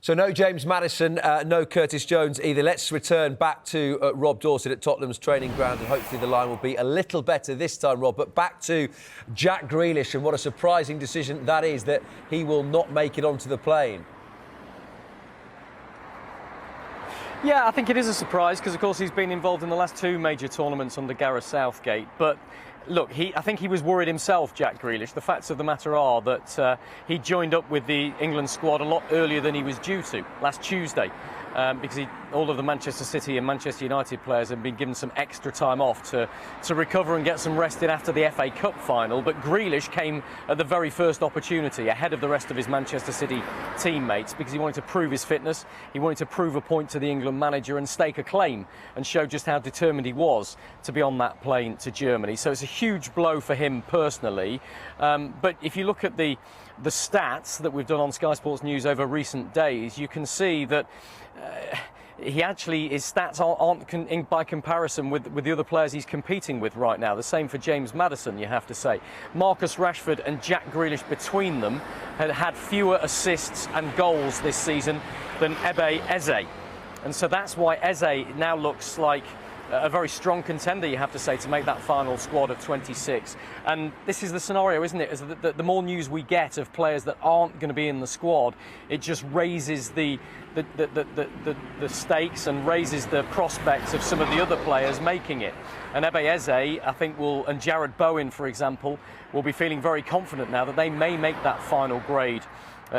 So no James Maddison, no Curtis Jones either. Let's return back to Rob Dawson at Tottenham's training ground, and hopefully the line will be a little better this time, Rob. But back to Jack Grealish, and what a surprising decision that is, that he will not make it onto the plane. Yeah, I think it is a surprise because, of course, he's been involved in the last two major tournaments under Gareth Southgate. But look, I think he was worried himself, Jack Grealish. The facts of the matter are that he joined up with the England squad a lot earlier than he was due to last Tuesday. Because all of the Manchester City and Manchester United players have been given some extra time off to recover and get some rest in after the FA Cup final. But Grealish came at the very first opportunity, ahead of the rest of his Manchester City teammates, because he wanted to prove his fitness, he wanted to prove a point to the England manager and stake a claim and show just how determined he was to be on that plane to Germany. So it's a huge blow for him personally. But if you look at the stats that we've done on Sky Sports News over recent days, you can see that his stats aren't by comparison with the other players he's competing with right now. The same for James Maddison, you have to say. Marcus Rashford and Jack Grealish between them had fewer assists and goals this season than Ebe Eze. And so that's why Eze now looks like a very strong contender, you have to say, to make that final squad of 26. And this is the scenario, isn't it? Is that the more news we get of players that aren't going to be in the squad, it just raises the stakes and raises the prospects of some of the other players making it. And Ebe Eze, I think, and Jared Bowen, for example, will be feeling very confident now that they may make that final grade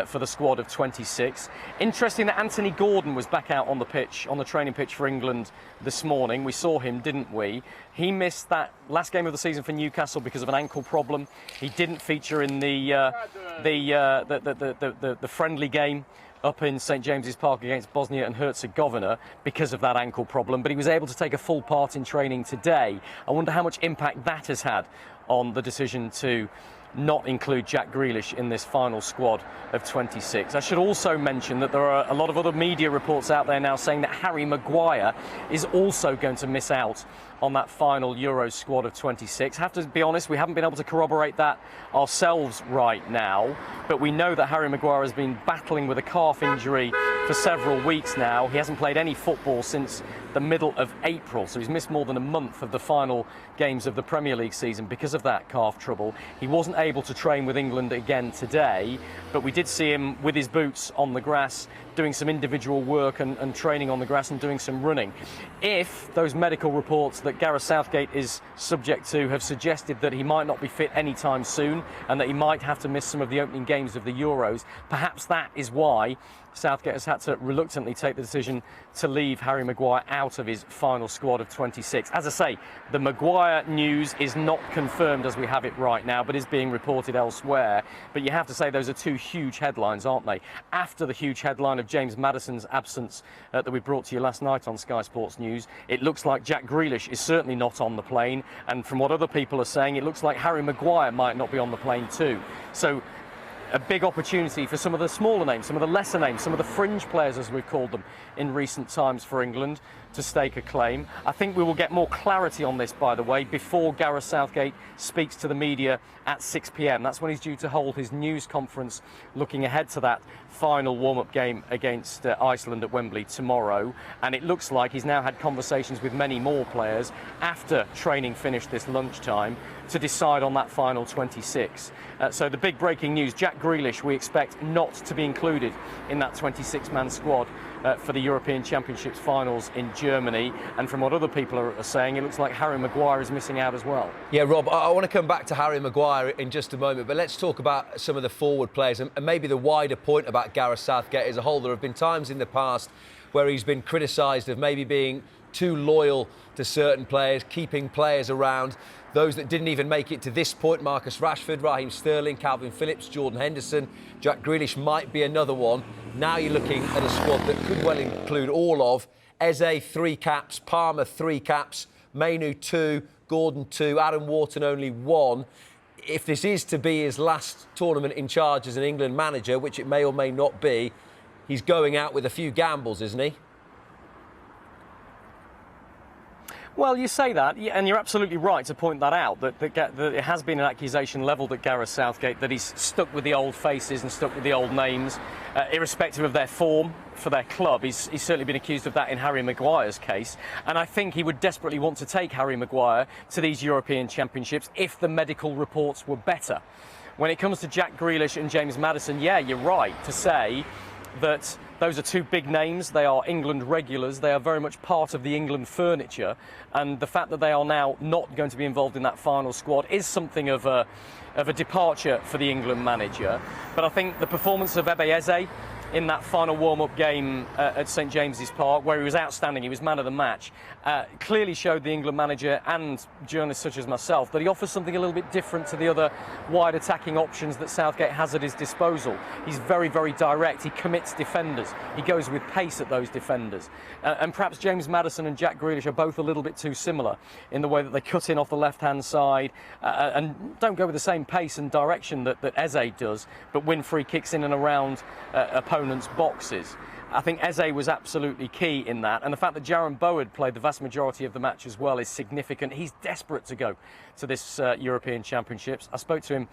for the squad of 26. Interesting that Anthony Gordon was back out on the pitch, on the training pitch for England this morning. We saw him, didn't we? He missed that last game of the season for Newcastle because of an ankle problem. He didn't feature in the friendly game up in St James's Park against Bosnia and Herzegovina because of that ankle problem, but he was able to take a full part in training today. I wonder how much impact that has had on the decision to not include Jack Grealish in this final squad of 26. I should also mention that there are a lot of other media reports out there now saying that Harry Maguire is also going to miss out on that final Euros squad of 26. I have to be honest, we haven't been able to corroborate that ourselves right now, but we know that Harry Maguire has been battling with a calf injury for several weeks now. He hasn't played any football since the middle of April, so he's missed more than a month of the final games of the Premier League season because of that calf trouble. He wasn't able to train with England again today, but we did see him with his boots on the grass doing some individual work and training on the grass and doing some running. If those medical reports that Gareth Southgate is subject to have suggested that he might not be fit anytime soon and that he might have to miss some of the opening games of the Euros, perhaps that is why Southgate has had to reluctantly take the decision to leave Harry Maguire out of his final squad of 26. As I say, the Maguire news is not confirmed as we have it right now, but is being reported elsewhere. But you have to say those are two huge headlines, aren't they? After the huge headline of James Maddison's absence that we brought to you last night on Sky Sports News, it looks like Jack Grealish is certainly not on the plane. And from what other people are saying, it looks like Harry Maguire might not be on the plane too. So a big opportunity for some of the smaller names, some of the lesser names, some of the fringe players, as we've called them in recent times for England, to stake a claim. I think we will get more clarity on this, by the way, before Gareth Southgate speaks to the media at 6 p.m. That's when he's due to hold his news conference looking ahead to that final warm-up game against Iceland at Wembley tomorrow. And it looks like he's now had conversations with many more players after training finished this lunchtime to decide on that final 26. So the big breaking news, Jack Grealish, we expect not to be included in that 26-man squad for the European Championships finals in Germany. And from what other people are saying, it looks like Harry Maguire is missing out as well. Yeah, Rob, I want to come back to Harry Maguire in just a moment, but let's talk about some of the forward players and maybe the wider point about Gareth Southgate as a whole. There have been times in the past where he's been criticised of maybe being too loyal to certain players, keeping players around, those that didn't even make it to this point: Marcus Rashford, Raheem Sterling, Calvin Phillips, Jordan Henderson. Jack Grealish might be another one. Now you're looking at a squad that could well include all of Eze, 3 caps, Palmer, 3 caps, Mainu, 2, Gordon, 2, Adam Wharton, only 1. If this is to be his last tournament in charge as an England manager, which it may or may not be, he's going out with a few gambles, isn't he? Well, you say that, and you're absolutely right to point that out, that it has been an accusation levelled at Gareth Southgate that he's stuck with the old faces and stuck with the old names, irrespective of their form for their club. He's certainly been accused of that in Harry Maguire's case, and I think he would desperately want to take Harry Maguire to these European Championships if the medical reports were better. When it comes to Jack Grealish and James Maddison, yeah, you're right to say that those are two big names. They are England regulars. They are very much part of the England furniture. And the fact that they are now not going to be involved in that final squad is something of a departure for the England manager. But I think the performance of Eze in that final warm-up game at St James's Park, where he was outstanding, he was man of the match, clearly showed the England manager and journalists such as myself that he offers something a little bit different to the other wide attacking options that Southgate has at his disposal. He's very, very direct. He commits defenders. He goes with pace at those defenders. And perhaps James Maddison and Jack Grealish are both a little bit too similar in the way that they cut in off the left-hand side and don't go with the same pace and direction that Eze does, but win free kicks in and around opponents' boxes. I think Eze was absolutely key in that, and the fact that Jarrod Bowen played the vast majority of the match as well is significant. He's desperate to go to this European Championships. I spoke to him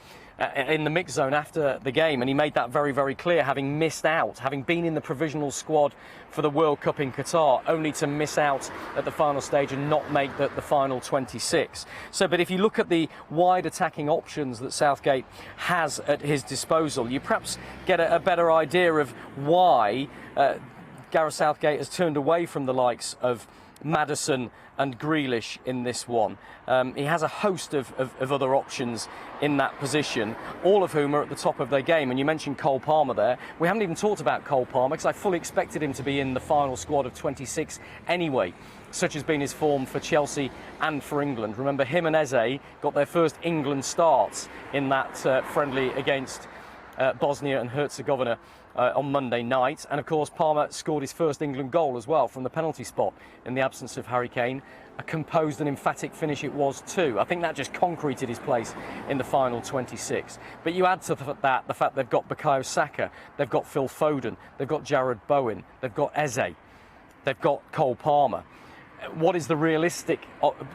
in the mix zone after the game, and he made that very, very clear, having missed out, having been in the provisional squad for the World Cup in Qatar, only to miss out at the final stage and not make the final 26. So, but if you look at the wide attacking options that Southgate has at his disposal, you perhaps get a better idea of why Gareth Southgate has turned away from the likes of Maddison and Grealish in this one. He has a host of other options in that position, all of whom are at the top of their game. And you mentioned Cole Palmer there. We haven't even talked about Cole Palmer because I fully expected him to be in the final squad of 26 anyway, such has been his form for Chelsea and for England. Remember, him and Eze got their first England starts in that friendly against Bosnia and Herzegovina on Monday night, and of course Palmer scored his first England goal as well from the penalty spot in the absence of Harry Kane. A composed and emphatic finish it was too. I think that just concreted his place in the final 26. But you add to that the fact they've got Bukayo Saka, they've got Phil Foden, they've got Jarrod Bowen, they've got Eze, they've got Cole Palmer. What is the realistic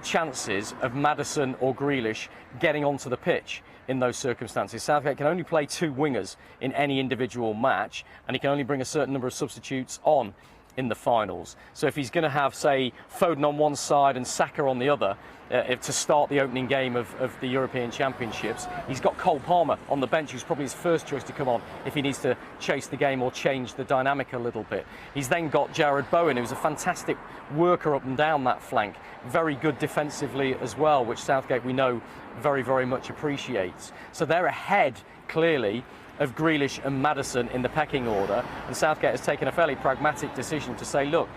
chances of Maddison or Grealish getting onto the pitch in those circumstances? Southgate can only play two wingers in any individual match, and he can only bring a certain number of substitutes on in the finals. So if he's going to have, say, Foden on one side and Saka on the other to start the opening game of the European Championships, he's got Cole Palmer on the bench, who's probably his first choice to come on if he needs to chase the game or change the dynamic a little bit. He's then got Jarrod Bowen, who's a fantastic worker up and down that flank, very good defensively as well, which Southgate, we know, very, very much appreciates. So they're ahead, clearly, of Grealish and Maddison in the pecking order, and Southgate has taken a fairly pragmatic decision to say, look,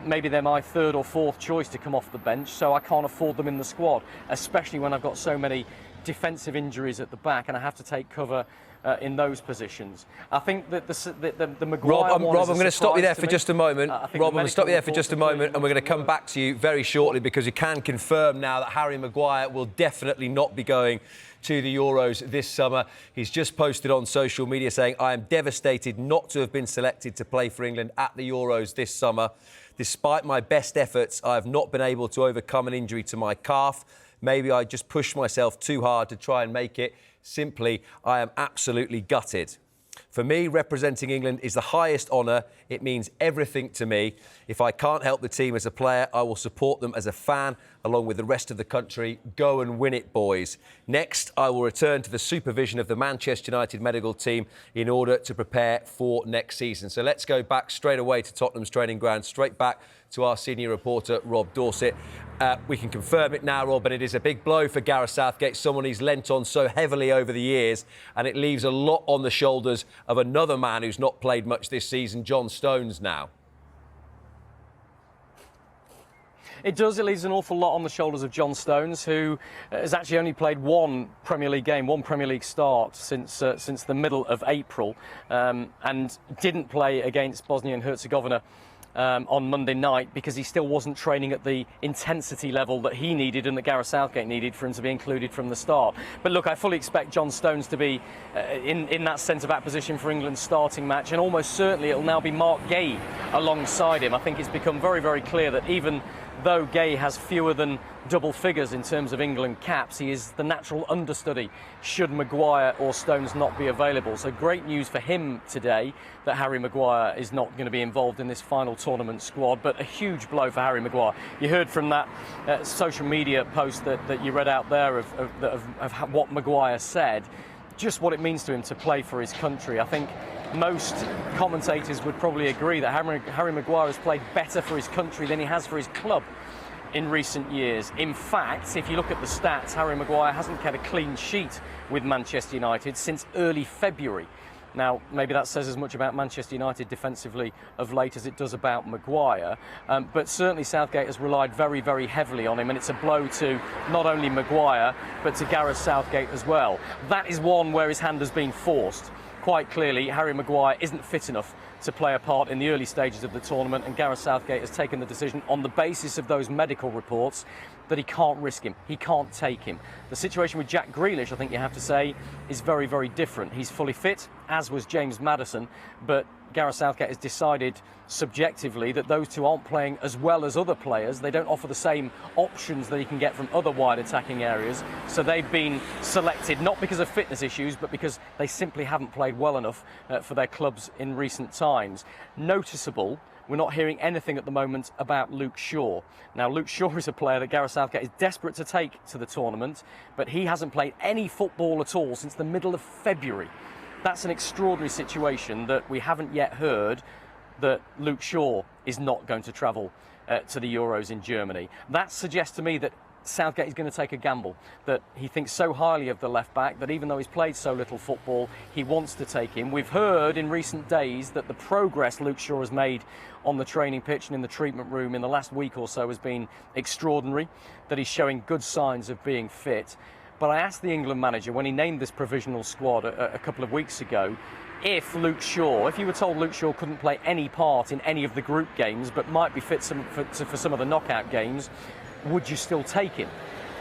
maybe they're my third or fourth choice to come off the bench, so I can't afford them in the squad, especially when I've got so many defensive injuries at the back and I have to take cover in those positions. I think that the Maguire Rob, I'm going to stop you there for just a moment. Rob, I'm going to stop you there for just a moment, and we're going to come back to you very shortly, because you can confirm now that Harry Maguire will definitely not be going to the Euros this summer. He's just posted on social media saying, "I am devastated not to have been selected to play for England at the Euros this summer. Despite my best efforts, I have not been able to overcome an injury to my calf. Maybe I just pushed myself too hard to try and make it. Simply, I am absolutely gutted. For me, representing England is the highest honour. It means everything to me. If I can't help the team as a player, I will support them as a fan, along with the rest of the country. Go and win it, boys. Next, I will return to the supervision of the Manchester United medical team in order to prepare for next season." So let's go back straight away to Tottenham's training ground, straight back to our senior reporter, Rob Dorset. We can confirm it now, Rob, but it is a big blow for Gareth Southgate, someone he's lent on so heavily over the years, and it leaves a lot on the shoulders of another man who's not played much this season, John Stones, now. It does. It leaves an awful lot on the shoulders of John Stones, who has actually only played one Premier League game, one Premier League start since the middle of April, and didn't play against Bosnia and Herzegovina on Monday night because he still wasn't training at the intensity level that he needed and that Gareth Southgate needed for him to be included from the start. But look, I fully expect John Stones to be in that centre-back position for England's starting match, and almost certainly it'll now be Mark Gay alongside him. I think it's become very, very clear that even though Gay has fewer than double figures in terms of England caps, he is the natural understudy should Maguire or Stones not be available. So great news for him today that Harry Maguire is not going to be involved in this final tournament squad, but a huge blow for Harry Maguire. You heard from that social media post that you read out there of what Maguire said, just what it means to him to play for his country. I think most commentators would probably agree that Harry Maguire has played better for his country than he has for his club in recent years. In fact, if you look at the stats, Harry Maguire hasn't kept a clean sheet with Manchester United since early February. Now, maybe that says as much about Manchester United defensively of late as it does about Maguire, but certainly Southgate has relied very, very heavily on him, and it's a blow to not only Maguire, but to Gareth Southgate as well. That is one where his hand has been forced. Quite clearly, Harry Maguire isn't fit enough to play a part in the early stages of the tournament, and Gareth Southgate has taken the decision on the basis of those medical reports that he can't risk him, he can't take him. The situation with Jack Grealish, I think you have to say, is very, very different. He's fully fit, as was James Maddison, but Gareth Southgate has decided subjectively that those two aren't playing as well as other players. They don't offer the same options that he can get from other wide attacking areas. So they've been selected not because of fitness issues, but because they simply haven't played well enough for their clubs in recent times. Noticeable, we're not hearing anything at the moment about Luke Shaw. Now, Luke Shaw is a player that Gareth Southgate is desperate to take to the tournament, but he hasn't played any football at all since the middle of February. That's an extraordinary situation that we haven't yet heard that Luke Shaw is not going to travel to the Euros in Germany. That suggests to me that Southgate is going to take a gamble, that he thinks so highly of the left back that even though he's played so little football, he wants to take him. We've heard in recent days that the progress Luke Shaw has made on the training pitch and in the treatment room in the last week or so has been extraordinary, that he's showing good signs of being fit. But I asked the England manager when he named this provisional squad a couple of weeks ago, if you were told Luke Shaw couldn't play any part in any of the group games but might be fit for some of the knockout games, would you still take him?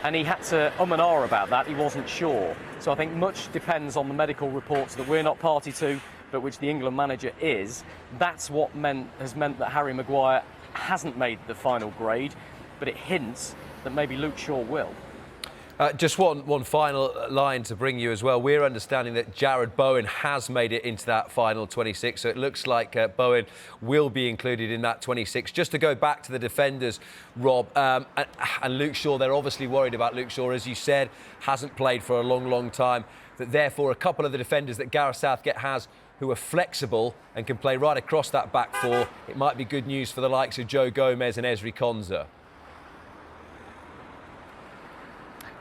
And he had to and ah about that. He wasn't sure. So I think much depends on the medical reports that we're not party to, but which the England manager is. That's what has meant that Harry Maguire hasn't made the final grade, but it hints that maybe Luke Shaw will. Just one final line to bring you as well. We're understanding that Jarrod Bowen has made it into that final 26, so it looks like Bowen will be included in that 26. Just to go back to the defenders, Rob, and Luke Shaw, they're obviously worried about Luke Shaw, as you said, hasn't played for a long, long time. That therefore a couple of the defenders that Gareth Southgate has who are flexible and can play right across that back four, it might be good news for the likes of Joe Gomez and Ezri Konsa.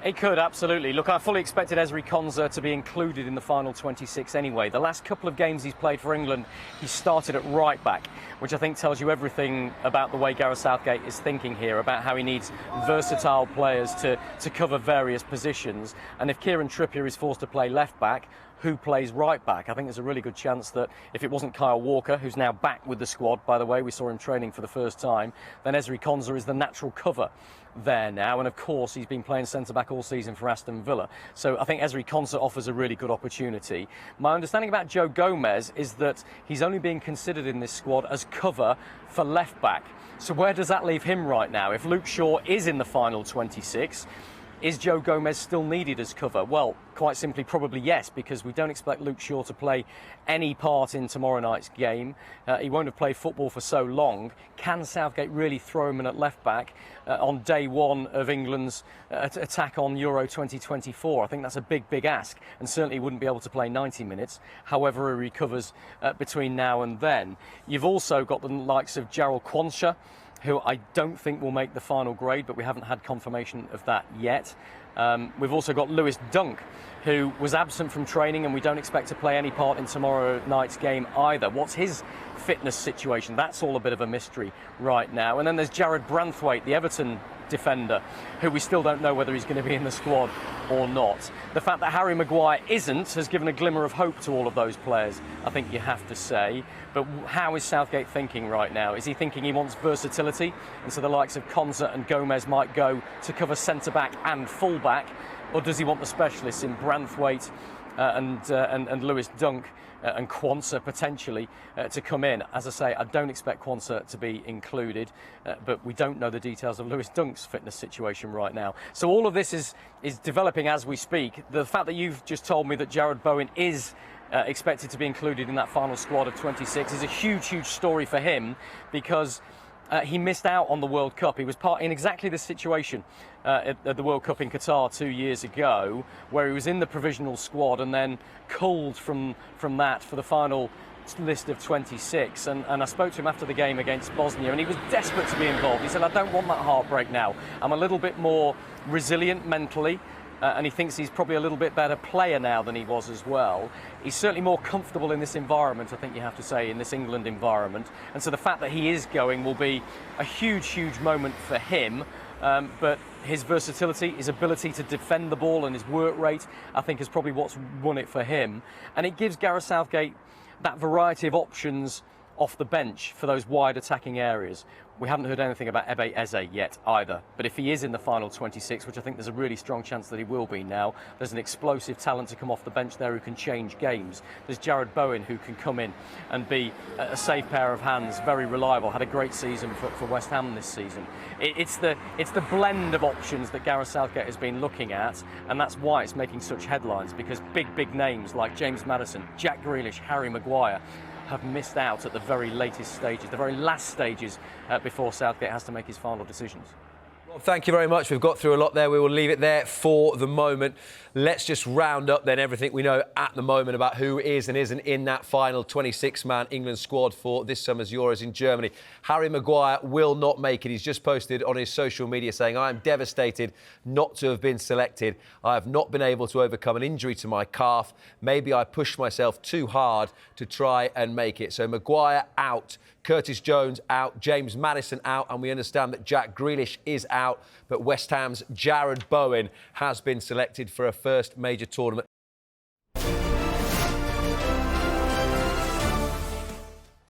It could, absolutely. Look, I fully expected Ezri Konsa to be included in the final 26 anyway. The last couple of games he's played for England, he started at right back, which I think tells you everything about the way Gareth Southgate is thinking here, about how he needs versatile players to cover various positions. And if Kieran Trippier is forced to play left back, who plays right back? I think there's a really good chance that if it wasn't Kyle Walker, who's now back with the squad, by the way, we saw him training for the first time, then Ezri Konsa is the natural cover there now. And of course, he's been playing centre-back all season for Aston Villa. So I think Ezri Konsa offers a really good opportunity. My understanding about Joe Gomez is that he's only being considered in this squad as cover for left back. So where does that leave him right now? If Luke Shaw is in the final 26, is Joe Gomez still needed as cover? Well, quite simply, probably yes, because we don't expect Luke Shaw to play any part in tomorrow night's game. He won't have played football for so long. Can Southgate really throw him in at left back on day one of England's attack on Euro 2024? I think that's a big, big ask, and certainly he wouldn't be able to play 90 minutes, however he recovers between now and then. You've also got the likes of Jarrell Quansah, who I don't think will make the final grade, but we haven't had confirmation of that yet. We've also got Lewis Dunk, who was absent from training, and we don't expect to play any part in tomorrow night's game either. What's his fitness situation? That's all a bit of a mystery right now. And then there's Jared Branthwaite, the Everton defender, who we still don't know whether he's going to be in the squad or not. The fact that Harry Maguire isn't has given a glimmer of hope to all of those players, I think you have to say. But how is Southgate thinking right now? Is he thinking he wants versatility, and so the likes of Konsa and Gomez might go to cover centre-back and full-back? Or does he want the specialists in Branthwaite and Lewis Dunk and Quansah potentially to come in. As I say, I don't expect Quansah to be included, but we don't know the details of Lewis Dunk's fitness situation right now. So all of this is developing as we speak. The fact that you've just told me that Jarrod Bowen is expected to be included in that final squad of 26 is a huge, huge story for him, because he missed out on the World Cup. He was in exactly this situation at the World Cup in Qatar 2 years ago, where he was in the provisional squad and then culled from that for the final list of 26. And I spoke to him after the game against Bosnia, and he was desperate to be involved. He said, I don't want that heartbreak now. I'm a little bit more resilient mentally. And he thinks he's probably a little bit better player now than he was as well. He's certainly more comfortable in this environment, I think you have to say, in this England environment. And so the fact that he is going will be a huge, huge moment for him. But his versatility, his ability to defend the ball and his work rate, I think is probably what's won it for him. And it gives Gareth Southgate that variety of options off the bench for those wide attacking areas. We haven't heard anything about Ebe Eze yet either, but if he is in the final 26, which I think there's a really strong chance that he will be now, there's an explosive talent to come off the bench there who can change games. There's Jarrod Bowen who can come in and be a safe pair of hands, very reliable, had a great season for West Ham this season. It's the blend of options that Gareth Southgate has been looking at, and that's why it's making such headlines, because big names like James Maddison, Jack Grealish, Harry Maguire have missed out at the very latest stages, the very last stages before Southgate has to make his final decisions. Well, thank you very much. We've got through a lot there. We will leave it there for the moment. Let's just round up then everything we know at the moment about who is and isn't in that final 26-man England squad for this summer's Euros in Germany. Harry Maguire will not make it. He's just posted on his social media saying, I am devastated not to have been selected. I have not been able to overcome an injury to my calf. Maybe I pushed myself too hard to try and make it. So Maguire out. Curtis Jones out, James Maddison out, and we understand that Jack Grealish is out, but West Ham's Jarrod Bowen has been selected for a first major tournament